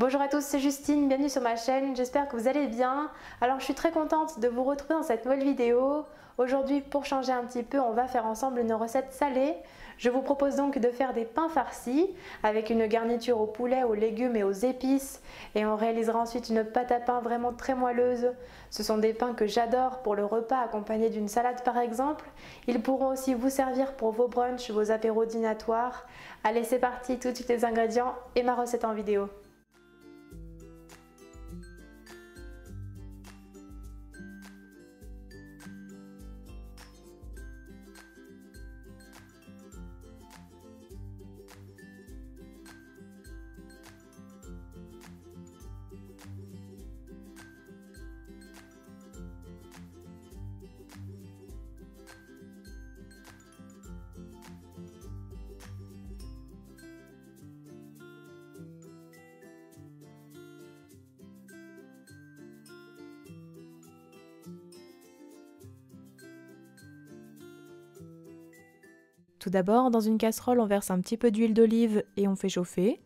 Bonjour à tous, c'est Justine, bienvenue sur ma chaîne, j'espère que vous allez bien. Alors je suis très contente de vous retrouver dans cette nouvelle vidéo. Aujourd'hui, pour changer un petit peu, on va faire ensemble une recette salée. Je vous propose donc de faire des pains farcis avec une garniture au poulet, aux légumes et aux épices. Et on réalisera ensuite une pâte à pain vraiment très moelleuse. Ce sont des pains que j'adore pour le repas accompagné d'une salade par exemple. Ils pourront aussi vous servir pour vos brunchs, vos apéros dînatoires. Allez, c'est parti, tout de suite les ingrédients et ma recette en vidéo. Tout d'abord, dans une casserole, on verse un petit peu d'huile d'olive et on fait chauffer.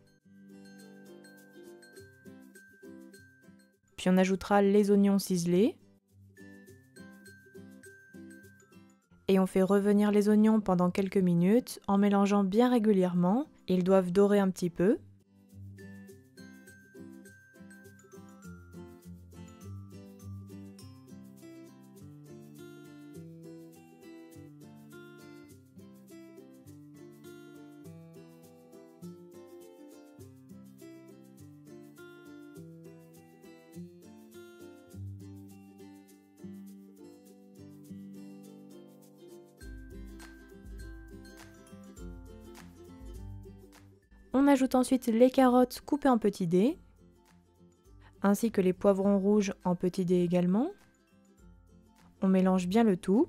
Puis on ajoutera les oignons ciselés. Et on fait revenir les oignons pendant quelques minutes en mélangeant bien régulièrement. Ils doivent dorer un petit peu. On ajoute ensuite les carottes coupées en petits dés, ainsi que les poivrons rouges en petits dés également. On mélange bien le tout.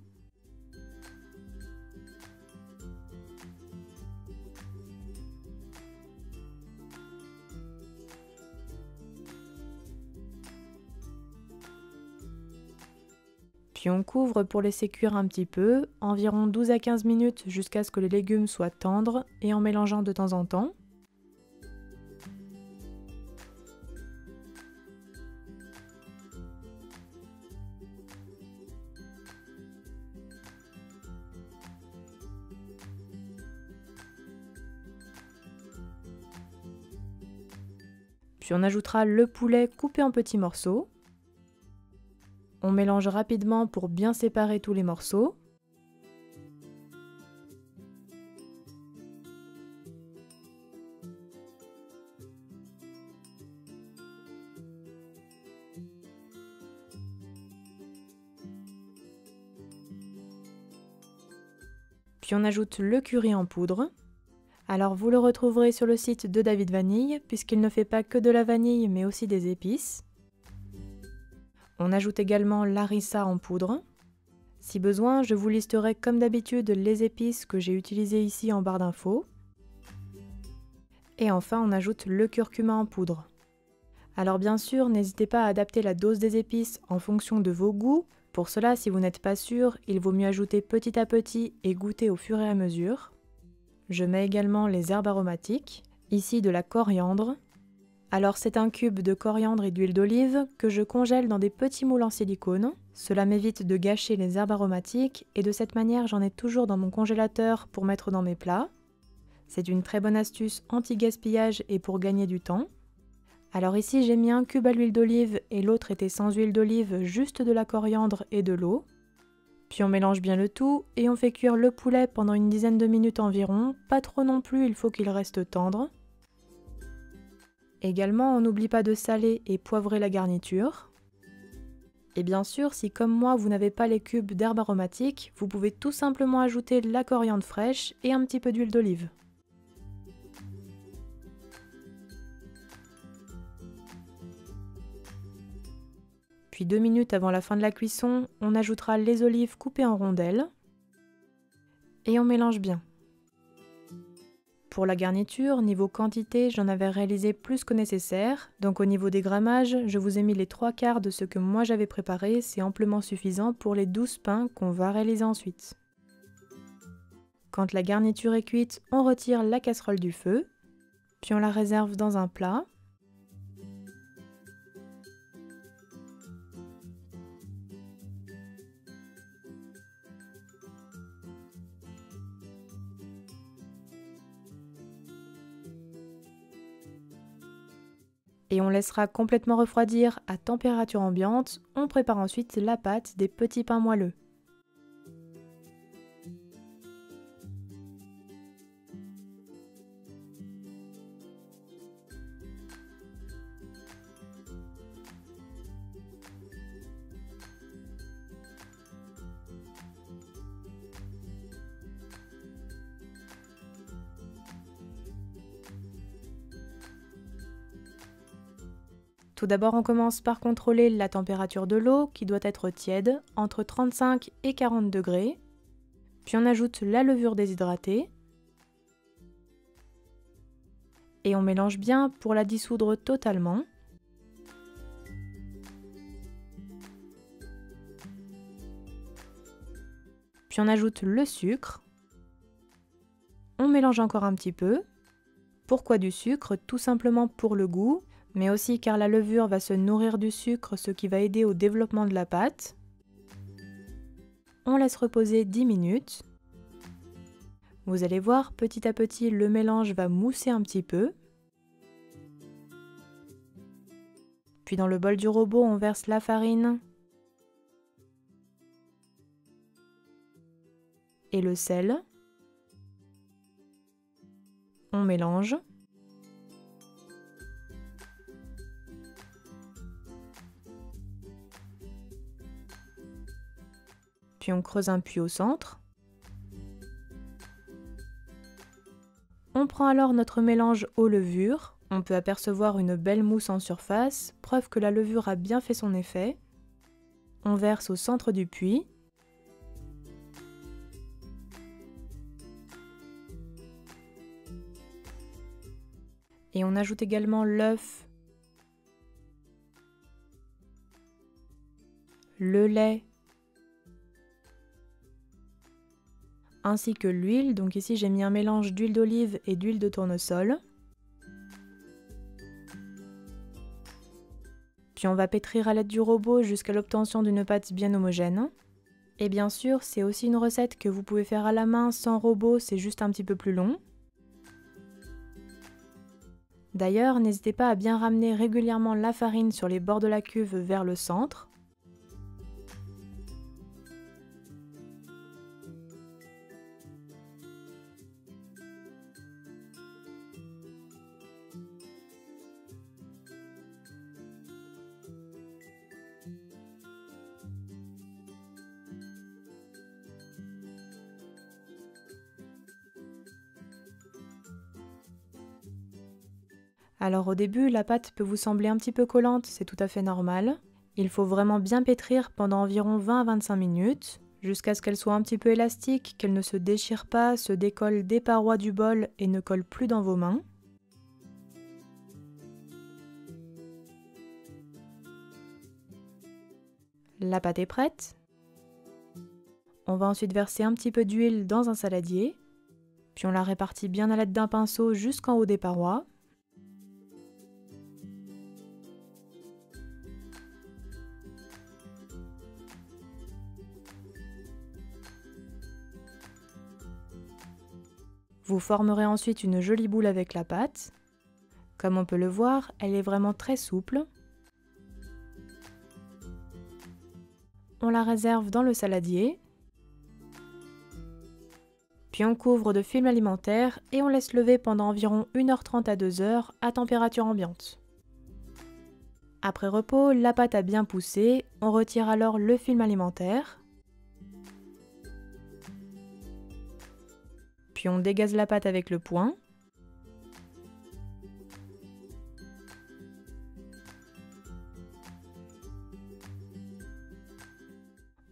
Puis on couvre pour laisser cuire un petit peu, environ 12 à 15 minutes jusqu'à ce que les légumes soient tendres et en mélangeant de temps en temps. Puis on ajoutera le poulet coupé en petits morceaux. On mélange rapidement pour bien séparer tous les morceaux. Puis on ajoute le curry en poudre. Alors vous le retrouverez sur le site de David Vanille, puisqu'il ne fait pas que de la vanille, mais aussi des épices. On ajoute également l'harissa en poudre. Si besoin, je vous listerai comme d'habitude les épices que j'ai utilisées ici en barre d'infos. Et enfin, on ajoute le curcuma en poudre. Alors bien sûr, n'hésitez pas à adapter la dose des épices en fonction de vos goûts. Pour cela, si vous n'êtes pas sûr, il vaut mieux ajouter petit à petit et goûter au fur et à mesure. Je mets également les herbes aromatiques, ici de la coriandre. Alors c'est un cube de coriandre et d'huile d'olive que je congèle dans des petits moules en silicone. Cela m'évite de gâcher les herbes aromatiques et de cette manière j'en ai toujours dans mon congélateur pour mettre dans mes plats. C'est une très bonne astuce anti-gaspillage et pour gagner du temps. Alors ici j'ai mis un cube à l'huile d'olive et l'autre était sans huile d'olive, juste de la coriandre et de l'eau. Puis on mélange bien le tout et on fait cuire le poulet pendant une dizaine de minutes environ, pas trop non plus, il faut qu'il reste tendre. Également, on n'oublie pas de saler et poivrer la garniture. Et bien sûr, si comme moi vous n'avez pas les cubes d'herbes aromatiques, vous pouvez tout simplement ajouter de la coriandre fraîche et un petit peu d'huile d'olive. Puis 2 minutes avant la fin de la cuisson, on ajoutera les olives coupées en rondelles et on mélange bien. Pour la garniture, niveau quantité, j'en avais réalisé plus que nécessaire, donc au niveau des grammages, je vous ai mis les 3/4 de ce que moi j'avais préparé, c'est amplement suffisant pour les 12 pains qu'on va réaliser ensuite. Quand la garniture est cuite, on retire la casserole du feu, puis on la réserve dans un plat. Et on laissera complètement refroidir à température ambiante. On prépare ensuite la pâte des petits pains moelleux. Tout d'abord, on commence par contrôler la température de l'eau qui doit être tiède, entre 35 et 40 degrés. Puis on ajoute la levure déshydratée. Et on mélange bien pour la dissoudre totalement. Puis on ajoute le sucre. On mélange encore un petit peu. Pourquoi du sucre? Tout simplement pour le goût, mais aussi car la levure va se nourrir du sucre, ce qui va aider au développement de la pâte. On laisse reposer 10 minutes. Vous allez voir, petit à petit, le mélange va mousser un petit peu. Puis dans le bol du robot, on verse la farine et le sel. On mélange. Puis on creuse un puits au centre. On prend alors notre mélange aux levures. On peut apercevoir une belle mousse en surface, preuve que la levure a bien fait son effet. On verse au centre du puits. Et on ajoute également l'œuf, le lait, ainsi que l'huile. Donc ici j'ai mis un mélange d'huile d'olive et d'huile de tournesol. Puis on va pétrir à l'aide du robot jusqu'à l'obtention d'une pâte bien homogène. Et bien sûr, c'est aussi une recette que vous pouvez faire à la main sans robot, c'est juste un petit peu plus long. D'ailleurs, n'hésitez pas à bien ramener régulièrement la farine sur les bords de la cuve vers le centre. Alors au début, la pâte peut vous sembler un petit peu collante, c'est tout à fait normal. Il faut vraiment bien pétrir pendant environ 20 à 25 minutes, jusqu'à ce qu'elle soit un petit peu élastique, qu'elle ne se déchire pas, se décolle des parois du bol et ne colle plus dans vos mains. La pâte est prête. On va ensuite verser un petit peu d'huile dans un saladier, puis on la répartit bien à l'aide d'un pinceau jusqu'en haut des parois. Vous formerez ensuite une jolie boule avec la pâte. Comme on peut le voir, elle est vraiment très souple. On la réserve dans le saladier. Puis on couvre de film alimentaire et on laisse lever pendant environ 1h30 à 2h à température ambiante. Après repos, la pâte a bien poussé, on retire alors le film alimentaire. Puis on dégaze la pâte avec le poing.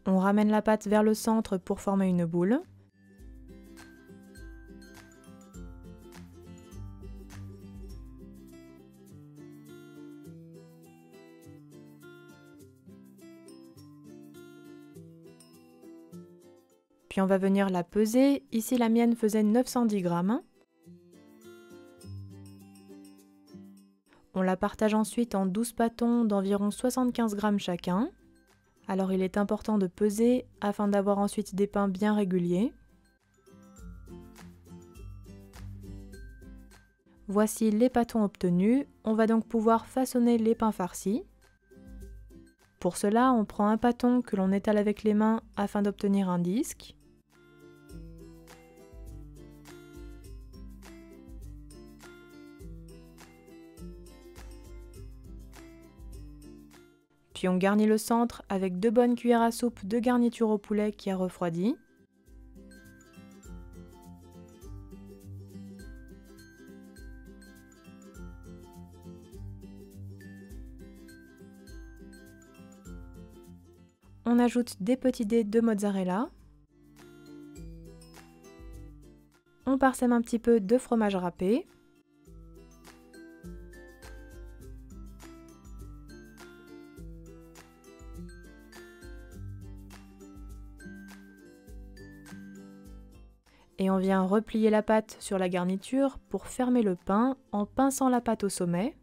On ramène la pâte vers le centre pour former une boule. Puis on va venir la peser. Ici la mienne faisait 910 grammes. On la partage ensuite en 12 pâtons d'environ 75 grammes chacun. Alors il est important de peser afin d'avoir ensuite des pains bien réguliers. Voici les pâtons obtenus, on va donc pouvoir façonner les pains farcis. Pour cela, on prend un pâton que l'on étale avec les mains afin d'obtenir un disque. Puis on garnit le centre avec 2 bonnes cuillères à soupe de garniture au poulet qui a refroidi. On ajoute des petits dés de mozzarella. On parsème un petit peu de fromage râpé. Et on vient replier la pâte sur la garniture pour fermer le pain en pinçant la pâte au sommet.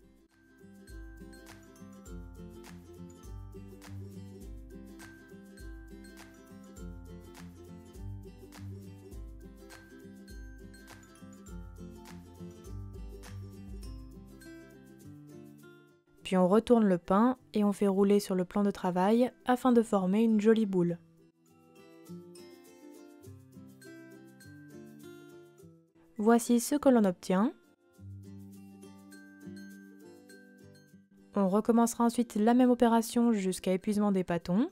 Puis on retourne le pain et on fait rouler sur le plan de travail afin de former une jolie boule. Voici ce que l'on obtient. On recommencera ensuite la même opération jusqu'à épuisement des pâtons.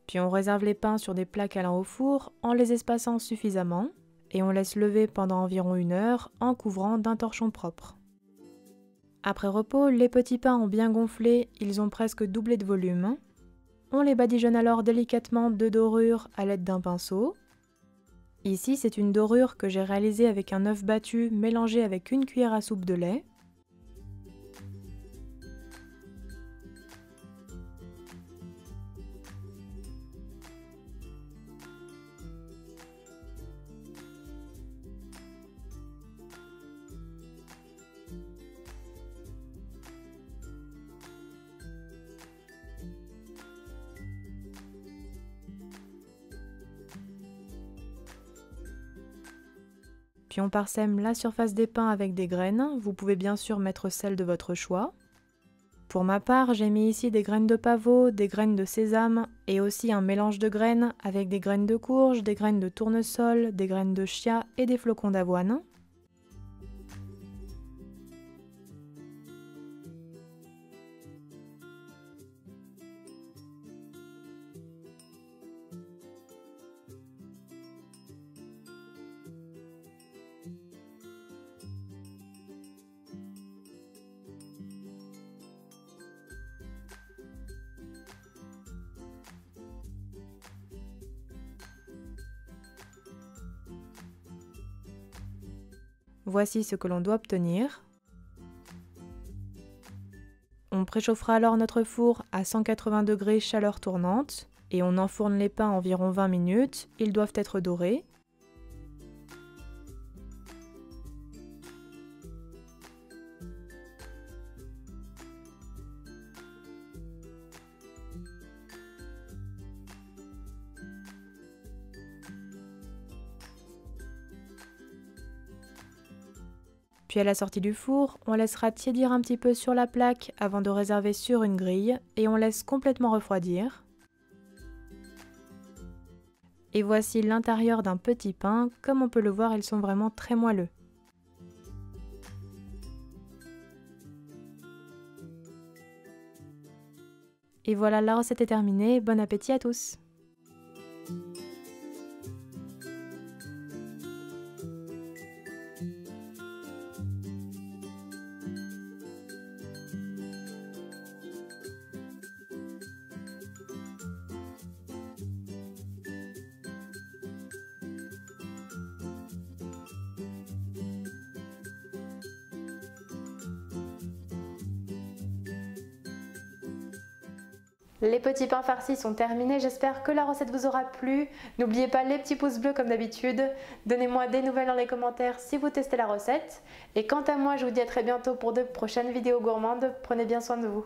Puis on réserve les pains sur des plaques allant au four en les espaçant suffisamment et on laisse lever pendant environ 1 heure en couvrant d'un torchon propre. Après repos, les petits pains ont bien gonflé, ils ont presque doublé de volume. On les badigeonne alors délicatement de dorure à l'aide d'un pinceau. Ici, c'est une dorure que j'ai réalisée avec un œuf battu mélangé avec 1 cuillère à soupe de lait. Puis on parsème la surface des pains avec des graines, vous pouvez bien sûr mettre celle de votre choix. Pour ma part, j'ai mis ici des graines de pavot, des graines de sésame et aussi un mélange de graines avec des graines de courge, des graines de tournesol, des graines de chia et des flocons d'avoine. Voici ce que l'on doit obtenir. On préchauffera alors notre four à 180 degrés chaleur tournante et on enfourne les pains environ 20 minutes, ils doivent être dorés. Puis à la sortie du four, on laissera tiédir un petit peu sur la plaque avant de réserver sur une grille et on laisse complètement refroidir. Et voici l'intérieur d'un petit pain, comme on peut le voir, ils sont vraiment très moelleux. Et voilà, la recette est terminée, bon appétit à tous! Les petits pains farcis sont terminés, j'espère que la recette vous aura plu. N'oubliez pas les petits pouces bleus comme d'habitude. Donnez-moi des nouvelles dans les commentaires si vous testez la recette. Et quant à moi, je vous dis à très bientôt pour de prochaines vidéos gourmandes. Prenez bien soin de vous.